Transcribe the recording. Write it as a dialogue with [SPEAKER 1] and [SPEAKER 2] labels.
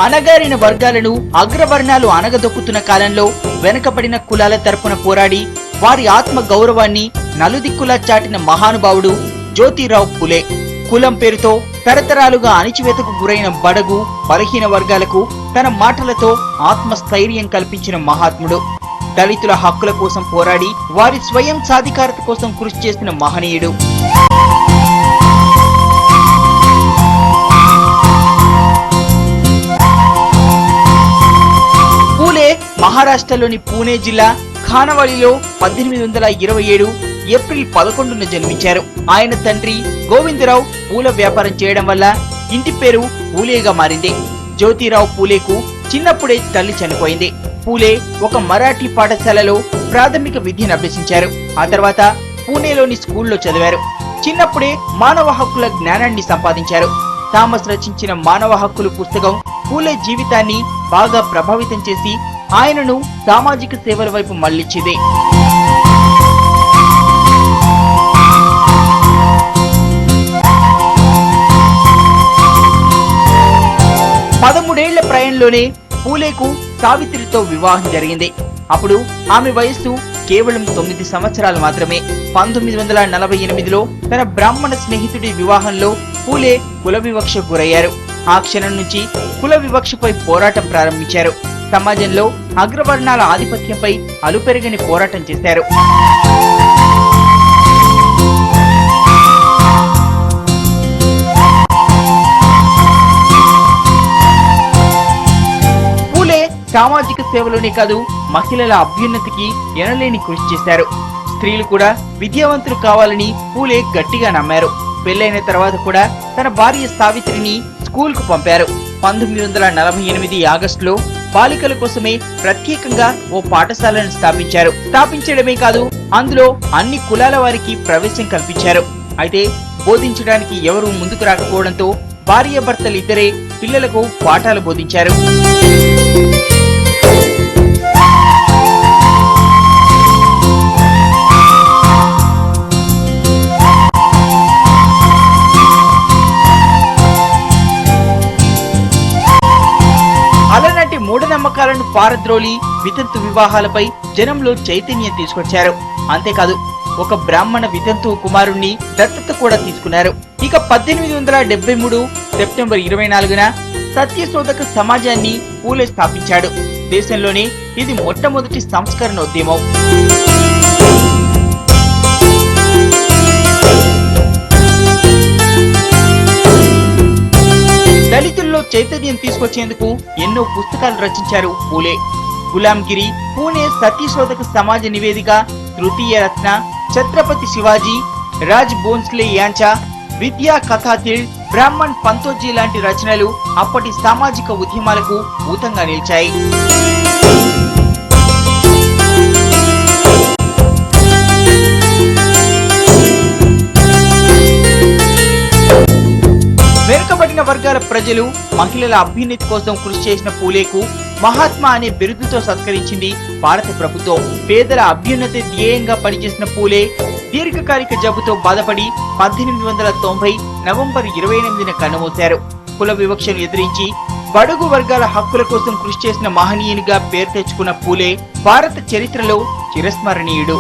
[SPEAKER 1] అణగారిన వర్గాలను అగ్రవర్ణాలు అణగదొక్కుతున్న కాలంలో వెనుకబడిన కులాల తరపున పోరాడి వారి ఆత్మ గౌరవాన్ని నలుదిక్కులా చాటిన మహానుభావుడు జ్యోతిరావు పూలే. కులం పేరుతో తరతరాలుగా అణిచివేతకు గురైన బడుగు బలహీన వర్గాలకు తన మాటలతో ఆత్మస్థైర్యం కల్పించిన మహాత్ముడు. దళితుల హక్కుల కోసం పోరాడి వారి స్వయం సాధికారత కోసం కృషి చేసిన మహనీయుడు. పూలే మహారాష్ట్రలోని పూణే జిల్లా ఖానవాడిలో 1827 ఏప్రిల్ 11న జన్మించారు. ఆయన తండ్రి గోవిందరావు పూల వ్యాపారం చేయడం వల్ల ఇంటి పేరు పూలేగా మారింది. జ్యోతిరావు పూలేకు చిన్నప్పుడే తల్లి చనిపోయింది. పూలే ఒక మరాఠీ పాఠశాలలో ప్రాథమిక విద్యను అభ్యసించారు. ఆ తర్వాత పూణేలోని స్కూల్లో చదివారు. చిన్నప్పుడే మానవ హక్కుల జ్ఞానాన్ని సంపాదించారు. థామస్ రచించిన మానవ హక్కులు పుస్తకం పూలే జీవితాన్ని బాగా ప్రభావితం చేసి ఆయనను సామాజిక సేవల వైపు మళ్లించింది. పదమూడేళ్ల ప్రాయంలోనే పూలేకు సావిత్రితో వివాహం జరిగింది. అప్పుడు ఆమె వయస్సు కేవలం 9 సంవత్సరాలు మాత్రమే. 1948లో తన బ్రాహ్మణ స్నేహితుడి వివాహంలో పూలే కుల వివక్షకు గురయ్యారు. ఆ క్షణం నుంచి కుల వివక్షపై పోరాటం ప్రారంభించారు. సమాజంలో అగ్రవర్ణాల ఆధిపత్యంపై అలుపెరగని పోరాటం చేశారు. సామాజిక సేవలోనే కాదు, మహిళల అభ్యున్నతికి ఎనలేని కృషి చేశారు. స్త్రీలు కూడా విద్యావంతులు కావాలని పూలే గట్టిగా నమ్మారు. పెళ్లైన తర్వాత కూడా తన భార్య సావిత్రిని స్కూల్ కు పంపారు. 1948 ఆగస్టులో బాలికల కోసమే ప్రత్యేకంగా ఓ పాఠశాలను స్థాపించడమే కాదు, అందులో అన్ని కులాల వారికి ప్రవేశం కల్పించారు. అయితే బోధించడానికి ఎవరూ ముందుకు రాకపోవడంతో భార్యాభర్తలిద్దరే పిల్లలకు పాఠాలు బోధించారు. అలనాటి మూఢనమ్మకాలను పారద్రోలి వితంతు వివాహాలపై జనంలో చైతన్యం తీసుకొచ్చారు. అంతేకాదు, ఒక బ్రాహ్మణ వితంతు కుమారుణ్ణి దత్తత కూడా తీసుకున్నారు. ఇక 1873 సెప్టెంబర్ 24న సత్యశోధక సమాజాన్ని పూలే స్థాపించాడు. దేశంలోనే ఇది మొట్టమొదటి సంస్కరణోద్యమం. దళితుల్లో చైతన్యం తీసుకొచ్చేందుకు ఎన్నో పుస్తకాలు రచించారు పూలే. గులాంగిరి, పూణే సత్యశోధక సమాజ నివేదిక, తృతీయ రత్న, ఛత్రపతి శివాజీ, రాజ్ భోన్స్లే యాంచా, విద్యా కథాతిల్, బ్రాహ్మణ్ పంతోజీ లాంటి రచనలు అప్పటి సామాజిక ఉద్యమాలకు ఊతంగా నిలిచాయి. వెనుకబడిన వర్గాల ప్రజలు, మహిళల అభ్యున్నతి కోసం కృషి చేసిన పూలేకు మహాత్మా అనే బిరుదుతో సత్కరించింది భారత ప్రభుత్వం. పేదల అభ్యున్నతి ధ్యేయంగా పనిచేసిన పూలే దీర్ఘకాలిక జబ్బుతో బాధపడి 1890 నవంబర్ 28న కన్నుమూశారు. కుల వివక్షను ఎదిరించి బడుగు వర్గాల హక్కుల కోసం కృషి చేసిన మహనీయునిగా పేరు తెచ్చుకున్న పూలే భారత చరిత్రలో చిరస్మరణీయుడు.